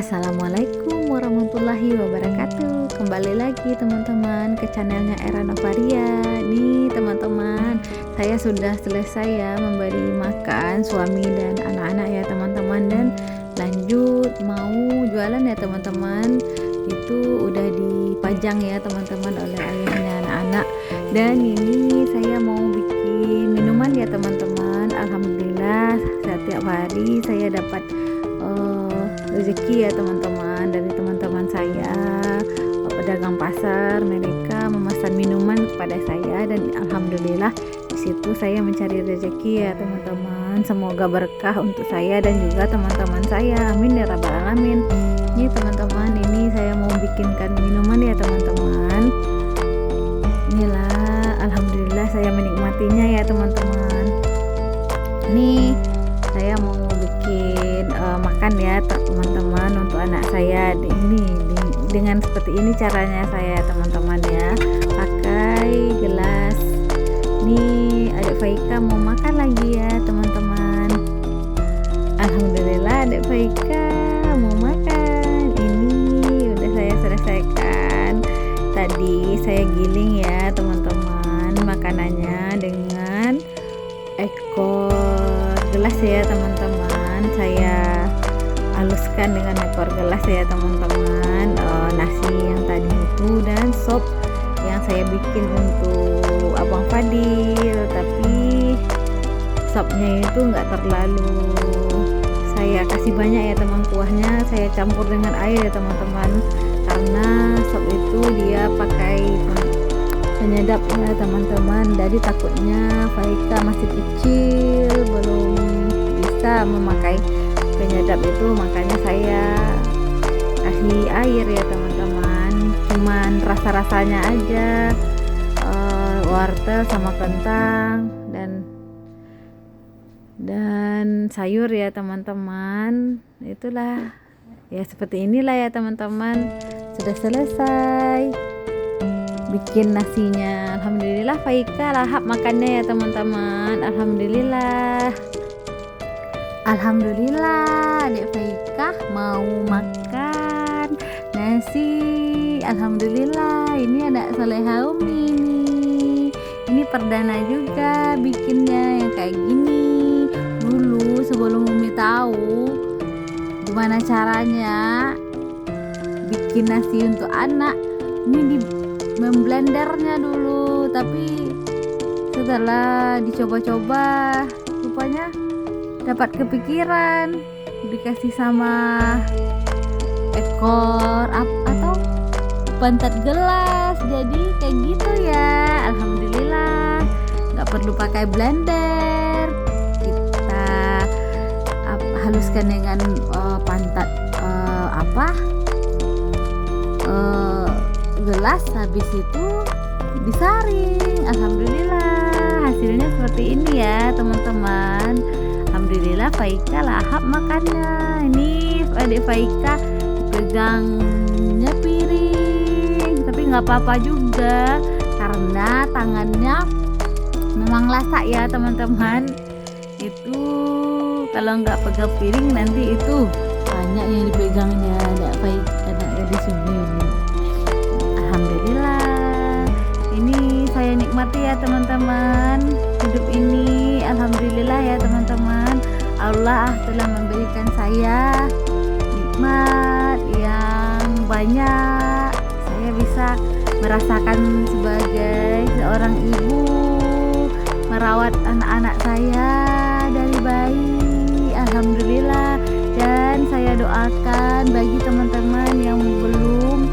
Assalamualaikum warahmatullahi wabarakatuh. Kembali lagi teman-teman ke channelnya Era Novaria. Nih teman-teman, saya sudah selesai ya memberi makan suami dan anak-anak ya teman-teman, dan lanjut mau jualan ya teman-teman. Itu udah dipajang ya teman-teman oleh ayahnya anak-anak, dan ini saya mau bikin minuman ya teman-teman. Alhamdulillah setiap hari saya dapat rezeki ya teman-teman dari teman-teman saya, pedagang pasar. Mereka memesan minuman kepada saya, dan alhamdulillah di situ saya mencari rezeki ya teman-teman. Semoga berkah untuk saya dan juga teman-teman saya, amin ya rabbal alamin. Ini teman-teman, ini saya mau bikinkan minuman ya teman-teman. Inilah alhamdulillah saya menikmatinya ya teman-teman. Ini saya mau bikin makan ya teman-teman untuk anak saya. Ini dengan seperti ini caranya saya teman-teman ya, pakai gelas. Nih adik Faika mau makan lagi ya teman-teman. Alhamdulillah adik Faika mau makan. Ini udah saya selesaikan. Tadi saya giling ya teman-teman makanannya dengan ekor gelas ya teman-teman. Saya haluskan dengan ekor gelas ya teman-teman, nasi yang tadi itu dan sop yang saya bikin untuk Abang Fadil, tapi sopnya itu enggak terlalu saya kasih banyak ya teman. Kuahnya saya campur dengan air ya teman-teman, karena sop itu dia pakai penyedap ya teman-teman. Jadi takutnya Faika masih kecil belum bisa memakai penyedap itu, makanya saya kasih air ya teman-teman. Cuman rasa-rasanya aja, wortel sama kentang dan sayur ya teman-teman. Itulah ya, seperti inilah ya teman-teman. Sudah selesai bikin nasinya. Alhamdulillah Faika lahap makannya ya teman-teman. Alhamdulillah adik Faika mau makan nasi. Alhamdulillah, ini ada Soleha Umi nih. Ini perdana juga bikinnya yang kayak gini. Dulu sebelum Umi tahu gimana caranya bikin nasi untuk anak, Umi di memblendernya dulu, tapi setelah dicoba-coba rupanya dapat kepikiran dikasih sama ekor atau pantat gelas, jadi kayak gitu ya. Alhamdulillah nggak perlu pakai blender, kita haluskan dengan pantat gelas, habis itu disaring. Alhamdulillah hasilnya seperti ini ya teman-teman. Alhamdulillah Faika lahap makannya. Ini adik Faika pegangnya piring, tapi nggak apa-apa juga karena tangannya memang lasak ya teman-teman. Itu kalau nggak pegang piring nanti itu banyak yang dipegangnya adik Faika, anak gadis ini. Alhamdulillah, ini saya nikmati ya teman-teman hidup ini. Alhamdulillah ya teman-teman, Allah telah memberikan saya nikmat yang banyak. Saya bisa merasakan sebagai seorang ibu merawat anak-anak saya dari bayi. Alhamdulillah, dan saya doakan bagi teman-teman yang belum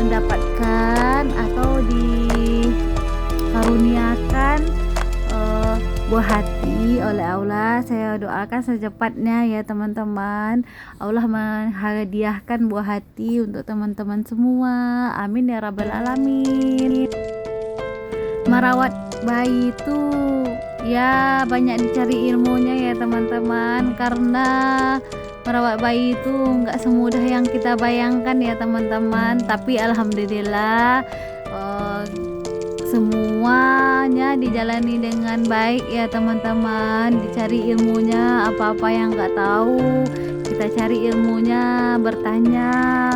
mendapatkan atau dikaruniakan buah hati oleh Allah, saya doakan secepatnya ya teman-teman. Allah menghadiahkan buah hati untuk teman-teman semua, amin ya rabbal alamin. Merawat bayi itu ya banyak dicari ilmunya ya teman-teman, karena merawat bayi itu nggak semudah yang kita bayangkan ya teman-teman. Tapi alhamdulillah semuanya dijalani dengan baik ya teman-teman. Dicari ilmunya, apa-apa yang nggak tahu kita cari ilmunya, bertanya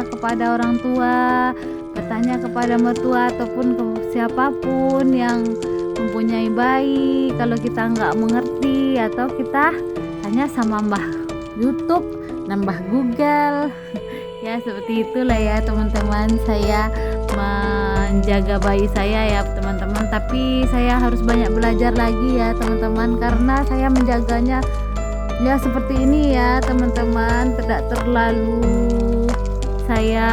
kepada orang tua, bertanya kepada mertua ataupun ke siapapun yang mempunyai bayi. Kalau kita nggak mengerti, atau kita tanya sama Mbah YouTube, Mbah Google. Ya seperti itulah ya teman-teman, saya menjaga bayi saya ya teman-teman. Tapi saya harus banyak belajar lagi ya teman-teman, karena saya menjaganya ya seperti ini ya teman-teman, tidak terlalu saya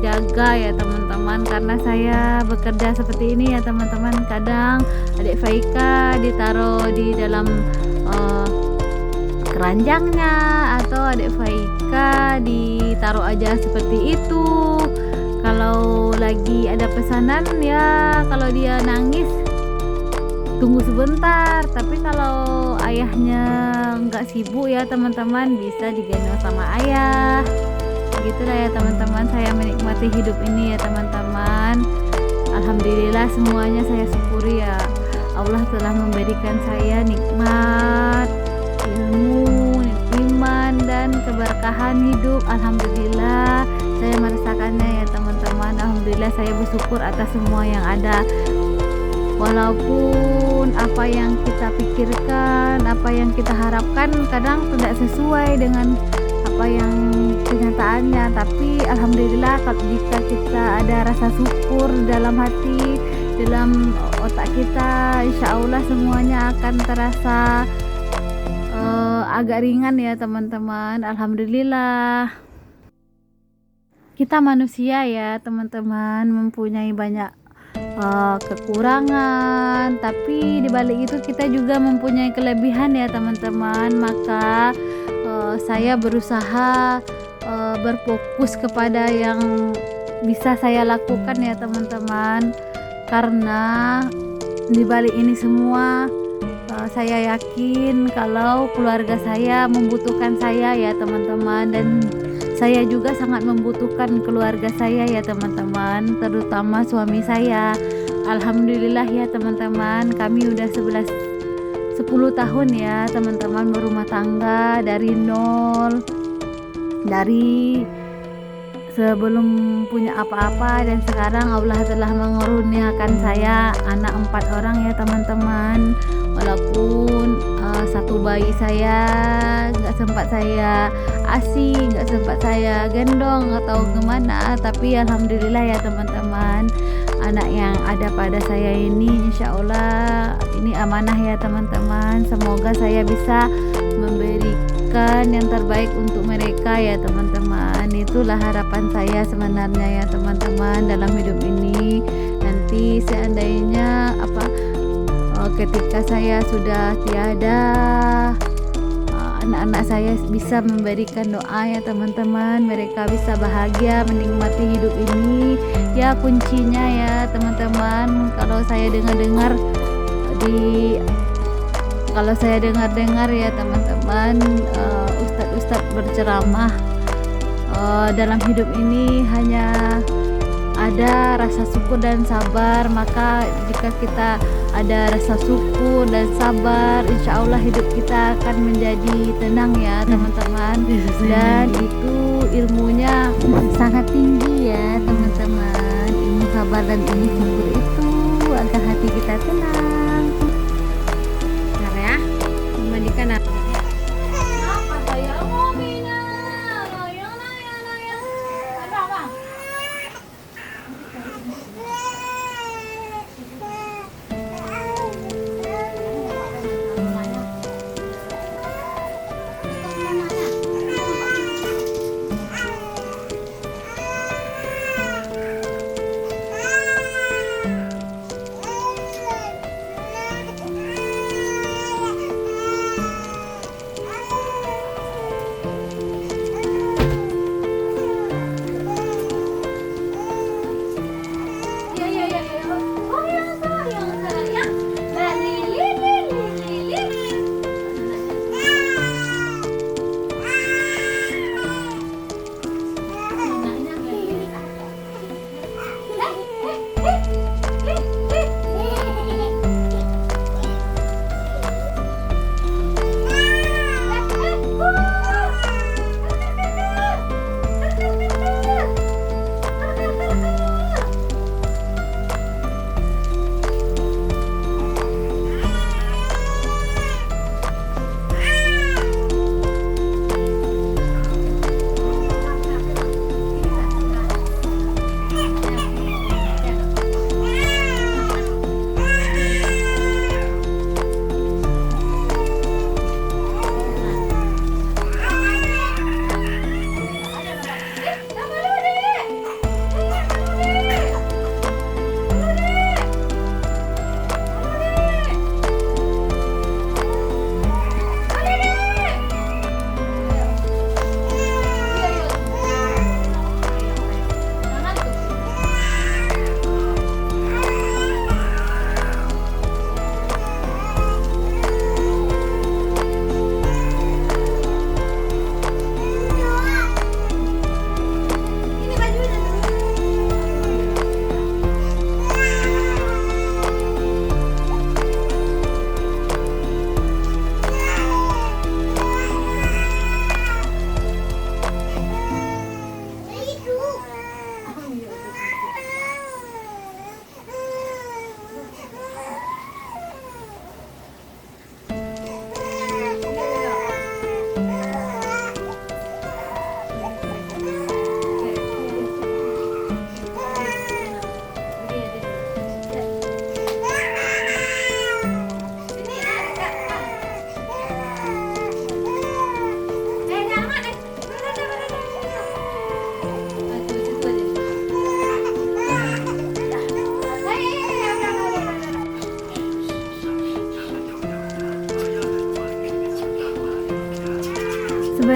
jaga ya teman-teman, karena saya bekerja seperti ini ya teman-teman. Kadang adik Faika ditaruh di dalam keranjangnya, atau adik Faika ditaruh aja seperti itu. Kalau lagi ada pesanan ya, kalau dia nangis tunggu sebentar. Tapi kalau ayahnya nggak sibuk ya teman-teman, bisa digendong sama ayah. Gitulah ya teman-teman, saya menikmati hidup ini ya teman-teman. Alhamdulillah, semuanya saya syukuri ya, Allah telah memberikan saya nikmat ilmu, iman, dan keberkahan hidup. Alhamdulillah saya merasakannya ya teman-teman. Alhamdulillah saya bersyukur atas semua yang ada. Walaupun apa yang kita pikirkan, apa yang kita harapkan kadang tidak sesuai dengan apa yang kenyataannya, tapi alhamdulillah kalau jika kita ada rasa syukur dalam hati, dalam otak kita, insya Allah semuanya akan terasa agak ringan ya teman-teman. Alhamdulillah. Kita manusia ya teman-teman, mempunyai banyak kekurangan, tapi dibalik itu kita juga mempunyai kelebihan ya teman-teman. Maka saya berusaha berfokus kepada yang bisa saya lakukan ya teman-teman, karena dibalik ini semua saya yakin kalau keluarga saya membutuhkan saya ya teman-teman, dan saya juga sangat membutuhkan keluarga saya ya teman-teman, terutama suami saya. Alhamdulillah ya teman-teman, kami udah 10 tahun ya teman-teman berumah tangga dari nol, dari sebelum punya apa-apa, dan sekarang Allah telah mengaruniakan saya anak 4 orang ya teman-teman. Walaupun satu bayi saya nggak sempat saya ASI, nggak sempat saya gendong atau gimana, tapi alhamdulillah ya teman-teman, anak yang ada pada saya ini insya Allah ini amanah ya teman-teman. Semoga saya bisa memberikan yang terbaik untuk mereka ya teman-teman. Itulah harapan saya sebenarnya ya teman-teman dalam hidup ini. Nanti seandainya ketika saya sudah tiada, anak-anak saya bisa memberikan doa ya teman-teman, mereka bisa bahagia menikmati hidup ini ya. Kuncinya ya teman-teman, kalau saya dengar ya teman-teman, ustadz berceramah, dalam hidup ini hanya ada rasa syukur dan sabar. Maka jika kita ada rasa syukur dan sabar, insya Allah hidup kita akan menjadi tenang ya teman-teman. Dan itu ilmunya sangat tinggi ya teman-teman, ilmu sabar dan ilmu syukur itu agar hati kita tenang. Bentar ya, memandikan apa?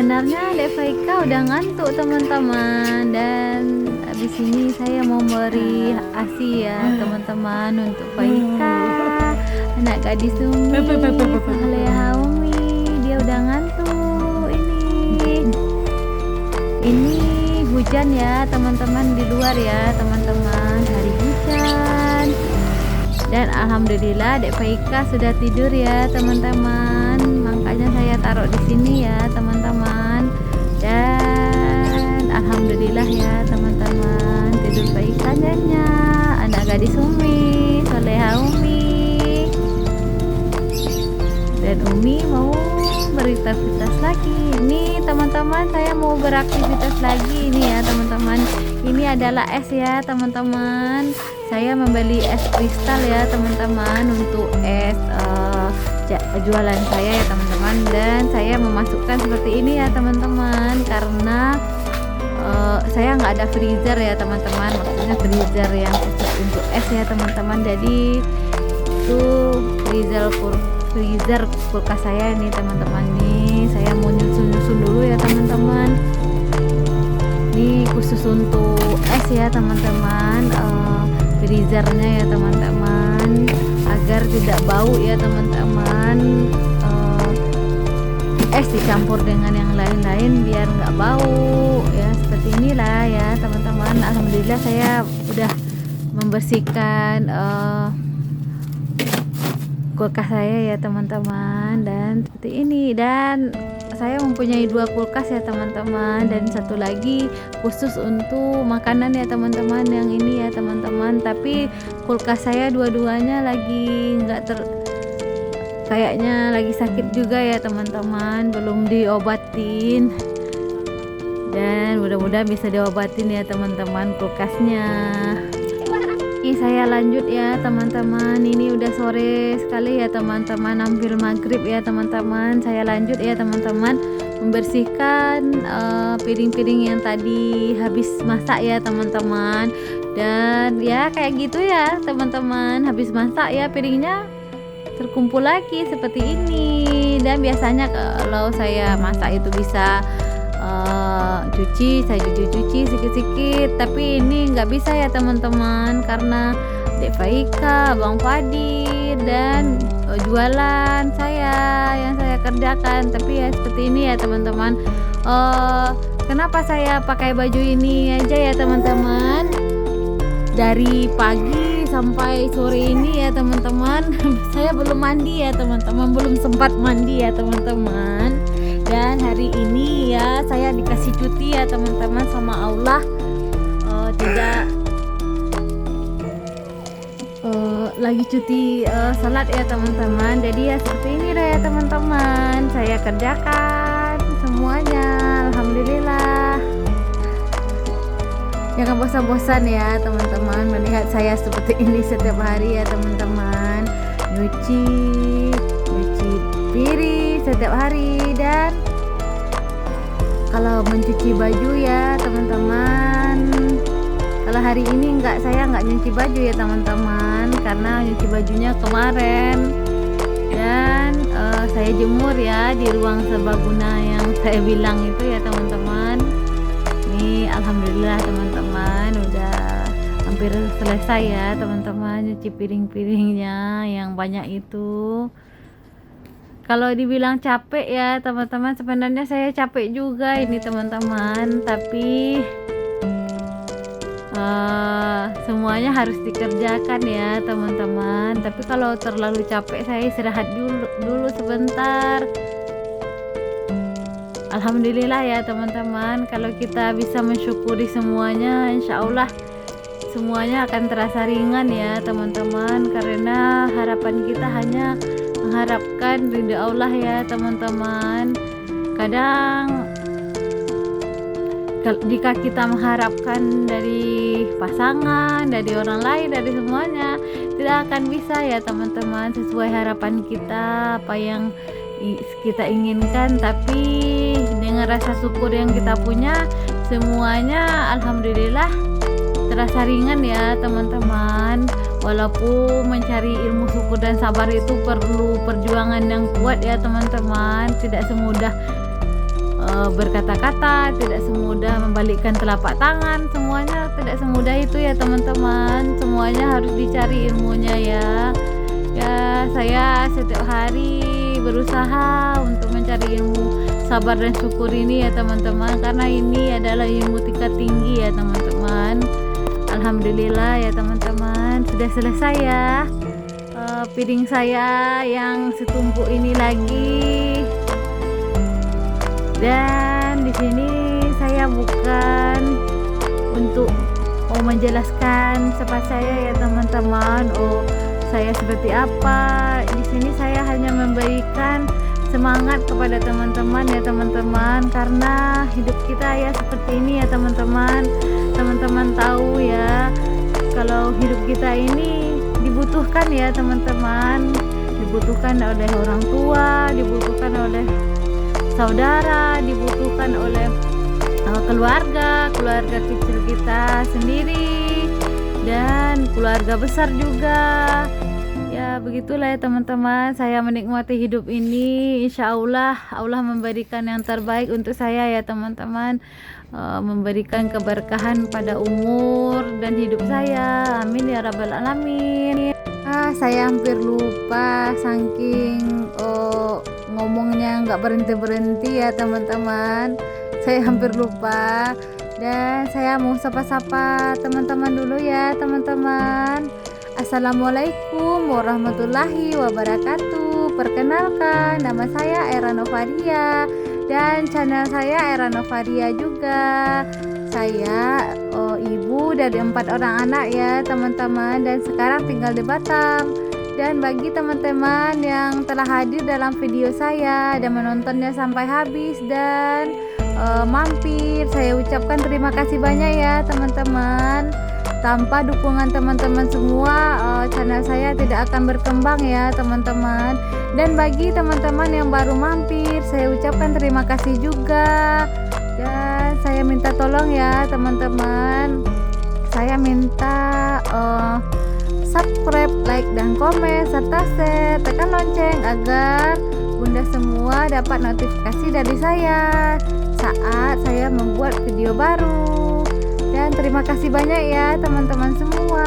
sebenarnya Dek Faika udah ngantuk teman-teman, dan habis ini saya mau beri ASI ya teman-teman untuk Faika, anak gadis Umi Saleha Umi. Dia udah ngantuk. Ini hujan ya teman-teman, di luar ya teman-teman, hari hujan. Dan alhamdulillah Dek Faika sudah tidur ya teman-teman, makanya saya taruh di sini ya teman-teman. Dan alhamdulillah ya teman-teman, tidur Faika nyenyak, anak gadis Umi Saleha Umi. Dan Umi mau beraktivitas lagi. Ini teman-teman, saya mau beraktivitas lagi ini ya teman-teman. Ini adalah es ya teman-teman. Saya membeli es kristal ya teman-teman untuk es jualan saya ya teman-teman. Dan saya memasukkan seperti ini ya teman-teman, karena saya nggak ada freezer ya teman-teman, maksudnya freezer yang khusus untuk es ya teman-teman. Jadi itu freezer kulkas saya nih teman-teman. Nih saya mau nyusun dulu ya teman-teman. Ini khusus untuk es ya teman-teman, freezernya ya teman-teman, agar tidak bau ya teman-teman. Es dicampur dengan yang lain-lain biar nggak bau ya, seperti inilah ya teman-teman. Alhamdulillah saya udah membersihkan kulkas saya ya teman-teman, dan seperti ini. Dan saya mempunyai 2 kulkas ya teman-teman, dan satu lagi khusus untuk makanan ya teman-teman, yang ini ya teman-teman. Tapi kulkas saya dua-duanya lagi kayaknya lagi sakit juga ya teman-teman, belum diobatin, dan mudah-mudahan bisa diobatin ya teman-teman kulkasnya. Ini saya lanjut ya teman-teman, ini udah sore sekali ya teman-teman, hampir maghrib ya teman-teman. Saya lanjut ya teman-teman, membersihkan piring-piring yang tadi habis masak ya teman-teman. Dan ya kayak gitu ya teman-teman, habis masak ya piringnya terkumpul lagi seperti ini. Dan biasanya kalau saya masak itu bisa saya cuci sedikit-sedikit, tapi ini nggak bisa ya teman-teman, karena Dek Faika, Bang Fadi, dan jualan saya yang saya kerjakan. Tapi ya seperti ini ya teman-teman. Kenapa saya pakai baju ini aja ya teman-teman, dari pagi sampai sore ini ya teman-teman. Saya belum mandi ya teman-teman, belum sempat mandi ya teman-teman. Dan hari ini ya saya dikasih cuti ya teman-teman sama Allah, tidak lagi cuti salat ya teman-teman. Jadi ya seperti ini ya teman-teman, saya kerjakan semuanya, alhamdulillah. Jangan bosan-bosan ya teman-teman melihat saya seperti ini setiap hari ya teman-teman. Nyuci piring setiap hari. Dan kalau mencuci baju ya teman-teman, kalau hari ini saya nggak nyuci baju ya teman-teman, karena nyuci bajunya kemarin. Dan saya jemur ya di ruang serbaguna yang saya bilang itu ya teman-teman. Ini alhamdulillah teman-teman, udah hampir selesai ya teman-teman nyuci piring-piringnya yang banyak itu. Kalau dibilang capek ya teman-teman, sebenarnya saya capek juga ini teman-teman, tapi semuanya harus dikerjakan ya teman-teman. Tapi kalau terlalu capek saya istirahat dulu sebentar. Alhamdulillah ya teman-teman, kalau kita bisa mensyukuri semuanya, insya Allah semuanya akan terasa ringan ya teman-teman, karena harapan kita hanya mengharapkan ridho Allah ya teman-teman. Kadang jika kita mengharapkan dari pasangan, dari orang lain, dari semuanya, tidak akan bisa ya teman-teman sesuai harapan kita, apa yang kita inginkan. Tapi dengan rasa syukur yang kita punya, semuanya alhamdulillah terasa ringan ya teman-teman. Walaupun mencari ilmu syukur dan sabar itu perlu perjuangan yang kuat ya teman-teman, tidak semudah berkata-kata, tidak semudah membalikkan telapak tangan, semuanya tidak semudah itu ya teman-teman. Semuanya harus dicari ilmunya ya. Ya, saya setiap hari berusaha untuk mencari ilmu sabar dan syukur ini ya teman-teman, karena ini adalah ilmu tingkat tinggi ya teman-teman. Alhamdulillah ya teman-teman, sudah selesai ya. Piring saya yang setumpuk ini lagi. Dan di sini saya bukan untuk menjelaskan sifat saya ya teman-teman. Saya seperti apa. Di sini saya hanya memberikan semangat kepada teman-teman ya teman-teman, karena hidup kita ya seperti ini ya teman-teman. Teman-teman tahu ya, kalau hidup kita ini dibutuhkan ya teman-teman, dibutuhkan oleh orang tua, dibutuhkan oleh saudara, dibutuhkan oleh keluarga kecil kita sendiri, dan keluarga besar juga. Ya begitulah ya teman-teman, saya menikmati hidup ini. Insya Allah Allah memberikan yang terbaik untuk saya ya teman-teman, memberikan keberkahan pada umur dan hidup saya. Amin ya rabbal alamin. Saya hampir lupa saking ngomongnya nggak berhenti ya teman-teman. Saya hampir lupa, dan saya mau sapa-sapa teman-teman dulu ya teman-teman. Assalamualaikum warahmatullahi wabarakatuh. Perkenalkan, nama saya Era Novaria dan channel saya Era Novaria juga. Saya ibu dari 4 orang anak ya teman-teman, dan sekarang tinggal di Batam. Dan bagi teman-teman yang telah hadir dalam video saya dan menontonnya sampai habis dan mampir, saya ucapkan terima kasih banyak ya teman-teman. Tanpa dukungan teman-teman semua, channel saya tidak akan berkembang ya teman-teman. Dan bagi teman-teman yang baru mampir, saya ucapkan terima kasih juga. Dan saya minta tolong ya teman-teman, saya minta subscribe, like, dan komen, serta share, tekan lonceng agar bunda semua dapat notifikasi dari saya saat saya membuat video baru. Dan terima kasih banyak ya teman-teman semua.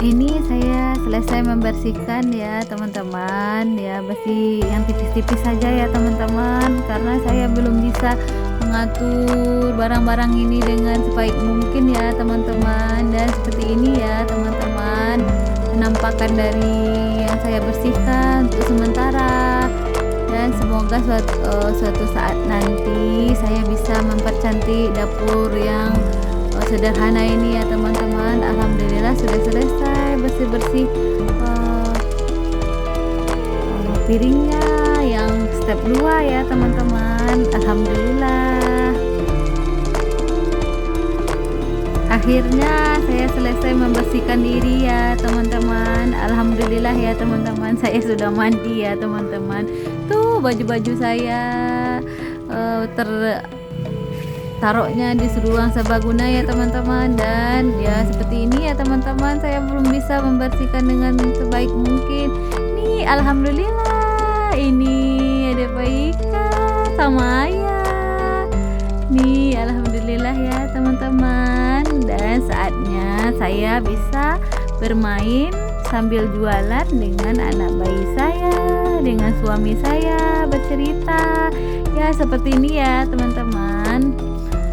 Ini saya selesai membersihkan ya teman-teman, ya bersih yang tipis-tipis saja ya teman-teman, karena saya belum bisa mengatur barang-barang ini dengan sebaik mungkin ya teman-teman. Dan seperti ini ya teman-teman penampakan dari yang saya bersihkan untuk sementara. Dan semoga suatu saat nanti saya bisa mempercantik dapur yang sederhana ini ya teman-teman. Alhamdulillah sudah selesai bersih-bersih piringnya yang step 2 ya teman-teman. Alhamdulillah akhirnya saya selesai membersihkan diri ya teman-teman. Alhamdulillah ya teman-teman, saya sudah mandi ya teman-teman. Tuh baju-baju saya taruhnya di ruang serbaguna ya teman-teman. Dan ya seperti ini ya teman-teman, saya belum bisa membersihkan dengan sebaik mungkin. Nih alhamdulillah ini ada Baika sama Ayah. Nih alhamdulillah ya teman-teman. Dan saatnya saya bisa bermain sambil jualan dengan anak bayi saya, dengan suami saya, bercerita ya seperti ini ya teman-teman.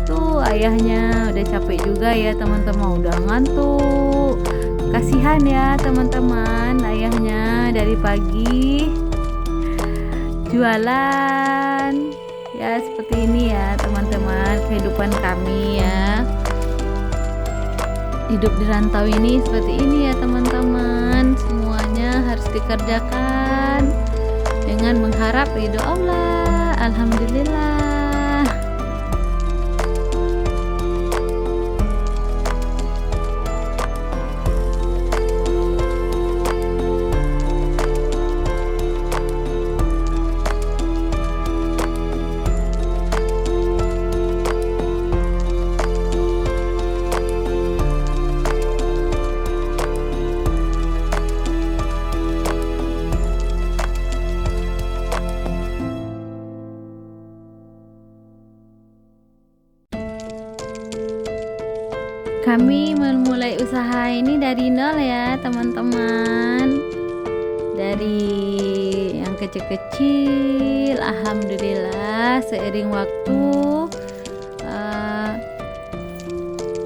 Tuh ayahnya udah capek juga ya teman-teman, udah ngantuk. Kasihan ya teman-teman, ayahnya dari pagi jualan ya seperti ini ya teman-teman, kehidupan kami ya. Hidup di rantau ini seperti ini ya teman-teman, semuanya harus dikerjakan dengan mengharap ridho Allah. Alhamdulillah. Kami memulai usaha ini dari nol ya teman-teman, dari yang kecil-kecil. Alhamdulillah seiring waktu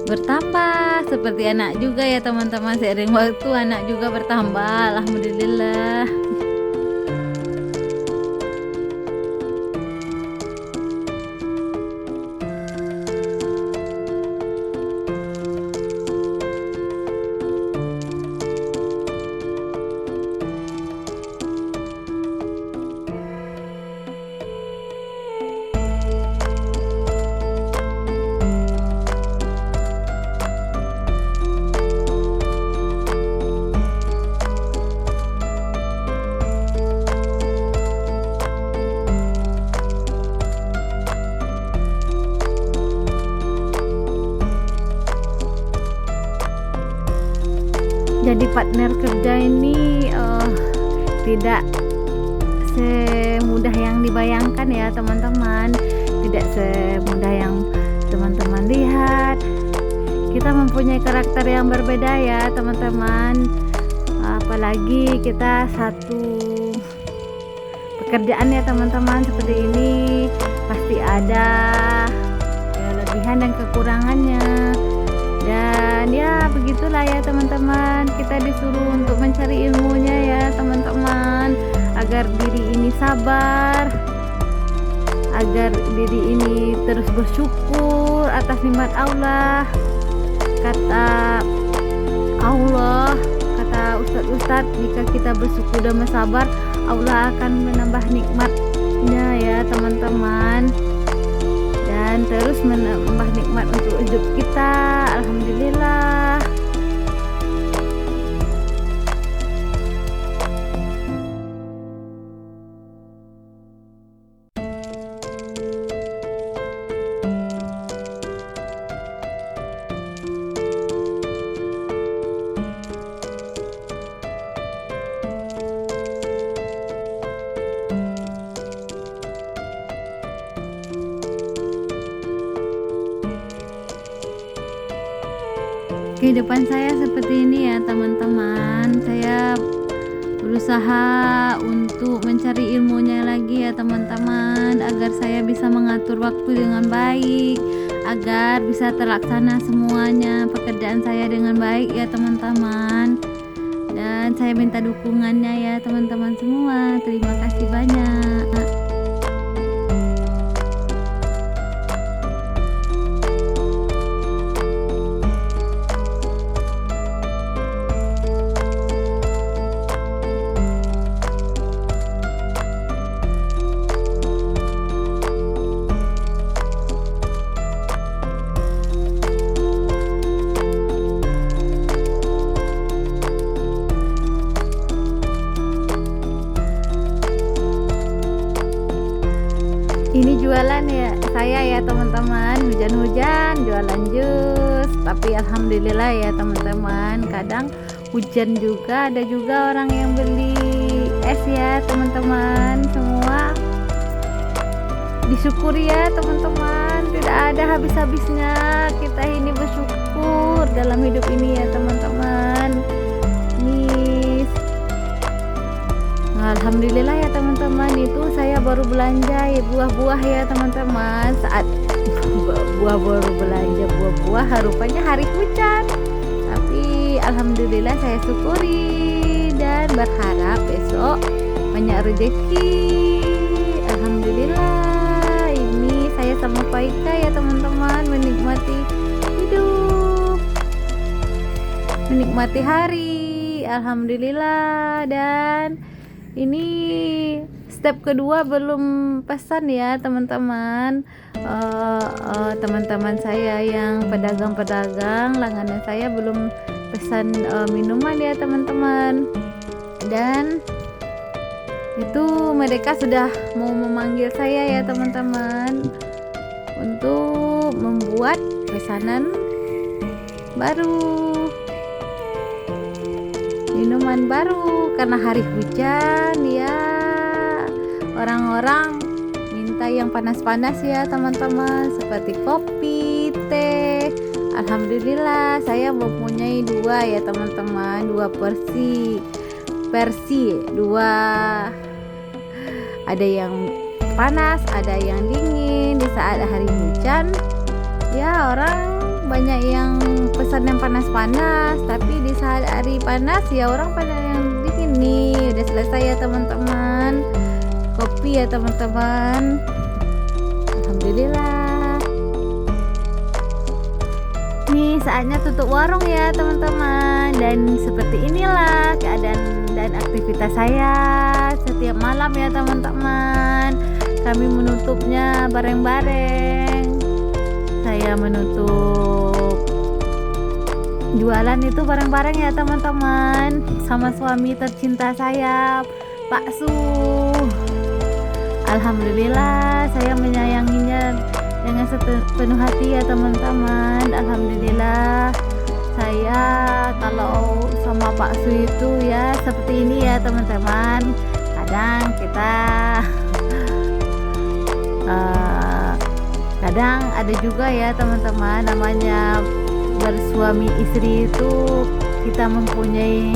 bertambah, seperti anak juga ya teman-teman, seiring waktu anak juga bertambah. Alhamdulillah. Jadi partner kerja ini tidak semudah yang dibayangkan ya teman-teman, tidak semudah yang teman-teman lihat. Kita mempunyai karakter yang berbeda ya teman-teman, apalagi kita satu pekerjaan ya teman-teman. Seperti ini pasti ada kelebihan dan kekurangannya. Dan ya begitulah ya teman-teman, kita disuruh untuk mencari ilmunya ya teman-teman, agar diri ini sabar, agar diri ini terus bersyukur atas nikmat Allah. Kata Allah, kata ustadz, jika kita bersyukur dan bersabar, Allah akan menambah nikmatnya ya teman-teman, dan terus menambah nikmat untuk hidup kita. Alhamdulillah. Kehidupan saya seperti ini ya teman-teman. Saya berusaha untuk mencari ilmunya lagi ya teman-teman, agar saya bisa mengatur waktu dengan baik, agar bisa terlaksana semuanya pekerjaan saya dengan baik ya teman-teman. Dan saya minta dukungannya ya teman-teman semua. Terima kasih banyak. Ini jualan ya saya ya teman-teman, hujan-hujan jualan jus. Tapi alhamdulillah ya teman-teman, kadang hujan juga ada juga orang yang beli es ya teman-teman. Semua disyukuri ya teman-teman, tidak ada habis-habisnya. Kita ini bersyukur dalam hidup ini ya teman-teman. Alhamdulillah ya teman-teman, itu saya baru belanja ya buah-buah ya teman-teman. Saat buah baru belanja buah-buah, rupanya hari hujan. Tapi alhamdulillah saya syukuri dan berharap besok banyak rezeki. Alhamdulillah, ini saya sama Pak Ika ya teman-teman, menikmati hidup, menikmati hari. Alhamdulillah. Dan ini step kedua belum pesan ya teman-teman. Teman-teman saya yang pedagang-pedagang langganan saya belum pesan minuman ya teman-teman. Dan itu mereka sudah mau memanggil saya ya teman-teman untuk membuat pesanan baru, minuman baru, karena hari hujan ya, orang-orang minta yang panas-panas ya teman-teman, seperti kopi, teh, Alhamdulillah saya mempunyai dua ya teman-teman, dua versi dua, ada yang panas, ada yang dingin. Di saat hari hujan ya orang banyak yang pesan yang panas-panas, tapi di saat hari panas ya orang pada yang dingin. Nih udah selesai ya teman-teman, kopi ya teman-teman. Alhamdulillah. Nih saatnya tutup warung ya teman-teman, dan seperti inilah keadaan dan aktivitas saya setiap malam ya teman-teman. Kami menutupnya bareng-bareng. Saya menutup jualan itu bareng-bareng ya teman-teman, sama suami tercinta saya, Pak Su. Alhamdulillah saya menyayanginya dengan sepenuh hati ya teman-teman. Alhamdulillah saya kalau sama Pak Su itu ya seperti ini ya teman-teman. Kadang kita kadang ada juga ya teman-teman, namanya bersuami istri itu kita mempunyai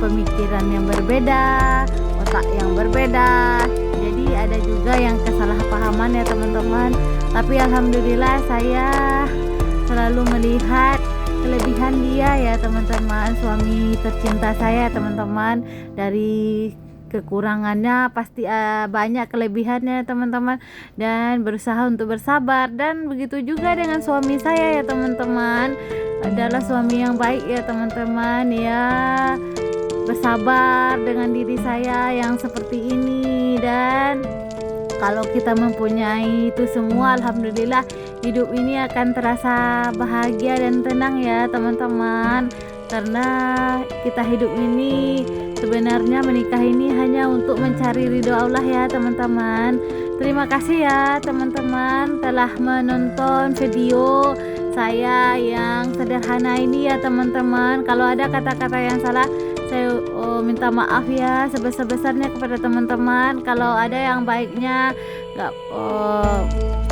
pemikiran yang berbeda, otak yang berbeda. Jadi ada juga yang kesalahpahaman ya teman-teman. Tapi alhamdulillah saya selalu melihat kelebihan dia ya teman-teman, suami tercinta saya teman-teman. Dari kekurangannya pasti banyak kelebihannya teman-teman, dan berusaha untuk bersabar. Dan begitu juga dengan suami saya ya teman-teman, adalah suami yang baik ya teman-teman ya, bersabar dengan diri saya yang seperti ini. Dan kalau kita mempunyai itu semua, alhamdulillah hidup ini akan terasa bahagia dan tenang ya teman-teman. Karena kita hidup ini sebenarnya menikah ini hanya untuk mencari ridho Allah ya teman-teman. Terima kasih ya teman-teman telah menonton video saya yang sederhana ini ya teman-teman. Kalau ada kata-kata yang salah, saya minta maaf ya sebesar-besarnya kepada teman-teman. Kalau ada yang baiknya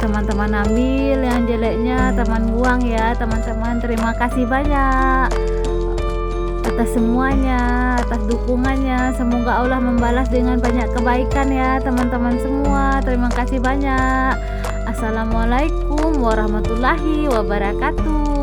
teman-teman ambil, yang jeleknya teman buang ya teman-teman. Terima kasih banyak atas semuanya, atas dukungannya. Semoga Allah membalas dengan banyak kebaikan ya teman-teman semua. Terima kasih banyak. Assalamualaikum warahmatullahi wabarakatuh.